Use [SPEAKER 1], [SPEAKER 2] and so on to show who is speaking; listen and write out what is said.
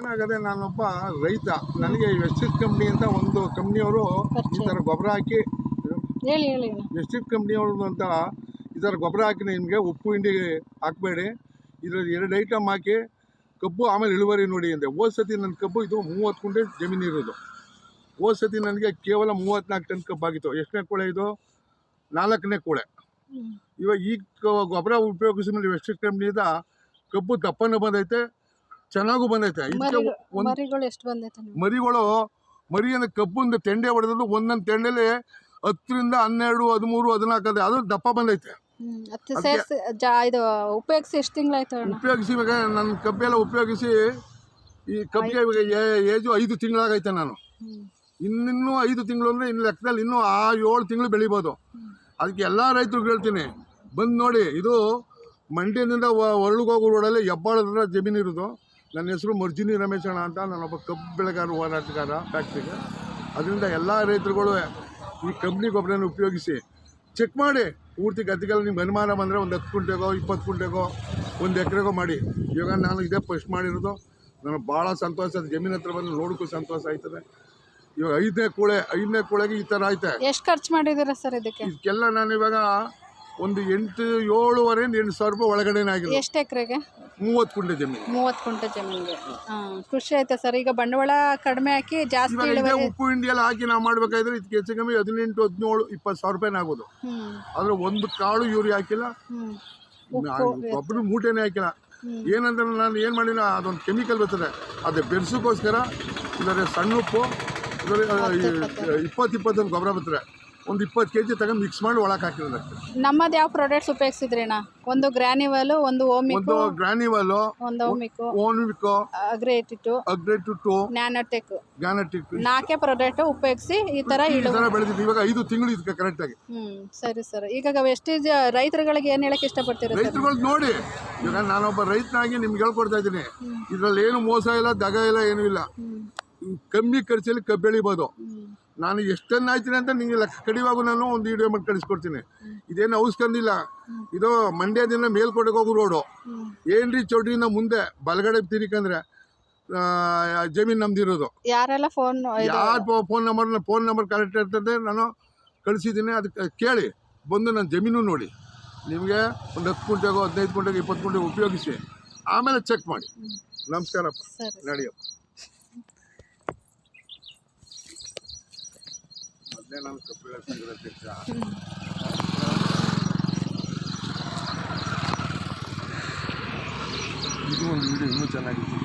[SPEAKER 1] ಏನಾಗದೆ, ನಾನೊಬ್ಬ ರೈತ. ನನಗೆ ವೆಸ್ಟಿಸ್ ಕಂಪ್ನಿ ಅಂತ ಒಂದು ಕಂಪ್ನಿಯವರು ಈ ಥರ ಗೊಬ್ಬರ ಹಾಕಿ, ವೆಸ್ಟಿಸ್ ಕಂಪ್ನಿಯವ್ರದ್ದು ಅಂತ ಈ ಥರ ಗೊಬ್ಬರ ಹಾಕಿ ನಿಮಗೆ ಉಪ್ಪು ಹಿಂಡಿ ಹಾಕಬೇಡಿ, ಇದರಲ್ಲಿ 2 ಐಟಮ್ ಹಾಕಿ ಕಬ್ಬು ಆಮೇಲೆ ಇಳುವರಿ ನೋಡಿ ಅಂದೆ. ಹೋದ ಸತಿ ನನ್ನ ಕಬ್ಬು ಇದು 30 ಕುಂಟೆ ಜಮೀನು ಇರೋದು. ಹೋದ ಸತಿ ನನಗೆ ಕೇವಲ 34 ಟನ್ ಕಬ್ಬು ಆಗಿತ್ತು. ಎಷ್ಟನೇ ಕೂಳೆ ಇದು? 4ನೇ ಕೂಳೆ. ಇವಾಗ ಈ ಗೊಬ್ಬರ ಉಪಯೋಗಿಸಿದ ಮೇಲೆ ವೆಸ್ಟಿಸ್ ಕಂಪ್ನಿಯಿಂದ ಕಬ್ಬು ದಪ್ಪನ ಬಂದೈತೆ, ಚೆನ್ನಾಗೂ ಬಂದೈತೆ. ಮರಿಗಳು ಮರಿಯಿಂದ ಕಬ್ಬುಂದ ತೆಂಡೆ ಹೊಡೆದ್ರು, ಒಂದೊಂದು ತೆಂಡೆಲಿ 10ರಿಂದ 12, 13, 14 ಅದು ದಪ್ಪ ಬಂದೈತೆ.
[SPEAKER 2] ಉಪಯೋಗಿಸಿ ಎಷ್ಟು ತಿಂಗಳಾಯ್ತು?
[SPEAKER 1] ಉಪಯೋಗಿಸಿ ಇವಾಗ ನನ್ನ ಕಬ್ಬೆಲ್ಲ ಉಪಯೋಗಿಸಿ ಈ ಕಬ್ಬಿಗೆ ಇವಾಗ ಏಜು 5 ತಿಂಗಳಾಗೈತೆ. ನಾನು ಇನ್ನೂ 5 ತಿಂಗಳು ಅಂದರೆ ಇನ್ನು ಲೆಕ್ಕದಲ್ಲಿ ಇನ್ನೂ 7 ತಿಂಗಳು ಬೆಳಿಬೋದು. ಅದಕ್ಕೆ ಎಲ್ಲ ರೈತರಿಗೆ ಹೇಳ್ತೀನಿ, ಬಂದು ನೋಡಿ. ಇದು ಮಂಡ್ಯದಿಂದ ಹೊರಳಿಗೋಗೋ ರೋಡಲ್ಲಿ ಹೆಬ್ಬಾಳದ ಜಮೀನು ಇರೋದು. ನನ್ನ ಹೆಸರು ಮರ್ಜಿನಿ ರಮೇಶಣ್ಣ ಅಂತ. ನಾನೊಬ್ಬ ಕಬ್ಬು ಬೆಳೆಗಾರ, ಹೋರಾಟಗಾರ ಫ್ಯಾಕ್ಟ್ರಿಗೆ. ಅದರಿಂದ ಎಲ್ಲ ರೈತರುಗಳು ಈ ಕಂಪ್ನಿ ಗೊಬ್ಬರನ ಉಪಯೋಗಿಸಿ ಚೆಕ್ ಮಾಡಿ. ಪೂರ್ತಿ ಗದ್ದೆಗೆಲ್ಲ ನಿಮ್ಗೆ ಅನುಮಾನ ಬಂದರೆ ಒಂದು 10 ಕುಂಟೆಗೋ 20 ಕುಂಟೆಗೋ 1 ಎಕರೆಗೋ ಮಾಡಿ. ಇವಾಗ ನಾನು ಇದೇ ಫಸ್ಟ್ ಮಾಡಿರೋದು. ನನಗೆ ಭಾಳ ಸಂತೋಷ. ಅದು ಜಮೀನು ಹತ್ರ ಬಂದು ನೋಡೋಕ್ಕೂ ಸಂತೋಷ ಆಯ್ತದೆ. ಇವಾಗ 5ನೇ ಕೂಳೆಗೆ ಈ ಥರ ಆಯ್ತೆ.
[SPEAKER 2] ಎಷ್ಟು ಖರ್ಚು ಮಾಡಿದ್ದೀರಾ ಸರ್ ಇದಕ್ಕೆ?
[SPEAKER 1] ಇದಕ್ಕೆಲ್ಲ ನಾನು ಇವಾಗ ಒಂದು 7,500ರಿಂದ 8,000 ರೂಪಾಯಿ ಒಳಗಡೆನೇ ಆಗಿರೋದು.
[SPEAKER 2] ಎಷ್ಟು ಎಕರೆಗೆ?
[SPEAKER 1] 30 ಕುಂಟೆ ಜಮೀನು.
[SPEAKER 2] 30 ಕುಂಟೆ ಜಮೀನಿಗೆ. ಖುಷಿ ಆಯ್ತಾ ಸರ್? ಈಗ ಬಂಡವಾಳ ಕಡಿಮೆ ಹಾಕಿ ಜಾಸ್ತಿ
[SPEAKER 1] ಉಪ್ಪು ಹಿಂಡಿ ಎಲ್ಲ ಹಾಕಿ ನಾವು ಮಾಡ್ಬೇಕಾದ್ರೆ ಇದಕ್ಕೆ ಹೆಚ್ಚು ಕಮ್ಮಿ 18, 17, 20,000 ರೂಪಾಯಿನ ಆಗೋದು. ಆದ್ರೆ ಒಂದು ಕಾಳು ಯೂರಿ ಹಾಕಿಲ್ಲ, ಒಬ್ಬರು ಮೂಟೆನೇ ಹಾಕಿಲ್ಲ. ಏನಂದ್ರೆ ನಾನು ಏನು ಮಾಡಿಲ್ಲ, ಅದೊಂದು ಕೆಮಿಕಲ್ ಬರ್ತದೆ, ಅದು ಬೆರೆಸೋಕ್ಕೋಸ್ಕರ ಇದರ ಸಣ್ಣ ಉಪ್ಪು, ಇದರ 20 ಗೊಬ್ಬರ ಬರ್ತದೆ. ಒಂದು 20 kg ತಗೊಂಡು ಮಿಕ್ಸ್ ಮಾಡಿ ಒಳಗೆ ಹಾಕಿರೋದು.
[SPEAKER 2] ನಮ್ಮದು ಯಾವ ಪ್ರಾಡಕ್ಟ್ಸ್ ಉಪಯೋಗಿಸಿದ್ರೇನಾ? ಒಂದು ಗ್ರಾನ್ಯುವಲ್, ಒಂದು ಓಮಿಕೋ, ಒಂದು ಓಮಿಕೋ, ಅಗ್ರೇಟಿವ್, ನ್ಯಾನೋಟೆಕ್ 4 ಪ್ರಾಡಕ್ಟ್ ಉಪಯೋಗಿಸಿ ಈ ತರ
[SPEAKER 1] ಬೆಳೆದಿದ್ದು. ಇವಾಗ 5 ತಿಂಗಳು ಇದಕ್ಕೆ ಕರೆಕ್ಟ್ ಆಗಿ.
[SPEAKER 2] ಸರಿ ಸರ್. ಈಗ ವೆಸ್ಟೇಜ್ ರೈತರುಗಳಿಗೆ ಏನು ಹೇಳಕ್ಕೆ ಇಷ್ಟಪಡ್ತೀರಾ?
[SPEAKER 1] ರೈತರುಗಳು ನೋಡಿ, ಇವಾಗ ನಾನೊಬ್ಬ ರೈತನಾಗಿ ನಿಮ್ಗೆ ಹೇಳ್ಕೊಡ್ತಾ ಇದ್ದೀನಿ. ಇದರಲ್ಲಿ ಏನು ಮೋಸ ಇಲ್ಲ, ದಗ ಇಲ್ಲ, ಏನೂ ಇಲ್ಲ. ಕಮ್ಮಿ ಖರ್ಚಲ್ಲಿ ಕಬ್ಬು ಬೆಳಿಬೋದು. ನಾನು ಎಷ್ಟನ್ನು ಆಯ್ತೀನಿ ಅಂತ ನಿಮಗೆ ಲೆಕ್ಕ ಕಡಿವಾಗೂ ನಾನು ಒಂದು ವಿಡಿಯೋ ಮಾಡಿ ಕಳಿಸ್ಕೊಡ್ತೀನಿ. ಇದೇನು ಔಸ್ಕಂದಿಲ್ಲ. ಇದು ಮಂಡ್ಯದಿಂದ ಮೇಲ್ಕೋಟೆಗೆ ಹೋಗೋ ರೋಡು. ಏನ್ರಿ ಚೌಟ್ರಿಯಿಂದ ಮುಂದೆ ಬಲಗಡೆ ತಿರ್ಕಂದ್ರೆ ಜಮೀನು ನಮ್ದಿರೋದು.
[SPEAKER 2] ಯಾರೆಲ್ಲ
[SPEAKER 1] ಯಾರು ಫೋನ್ ನಂಬರ್ ಕರೆಕ್ಟ್ ಇರ್ತದೆ, ನಾನು ಕಳಿಸಿದ್ದೀನಿ. ಅದಕ್ಕೆ ಕೇಳಿ ಬಂದು ನನ್ನ ಜಮೀನು ನೋಡಿ. ನಿಮಗೆ ಒಂದು 10 ಕುಂಟೆಗೋ 15 ಕುಂಟೆಗೋ 20 ಕುಂಟೆಗೆ ಉಪಯೋಗಿಸಿ ಆಮೇಲೆ ಚೆಕ್ ಮಾಡಿ. ನಮಸ್ಕಾರಪ್ಪ, ನಡಿಯಪ್ಪ. ನಾನು ಕಬ್ಬು ಬೆಳೆಸಿದ್ರೆ ಇದು ಒಂದು ವಿಡಿಯೋ ಇನ್ನೂ ಚೆನ್ನಾಗಿತ್ತು.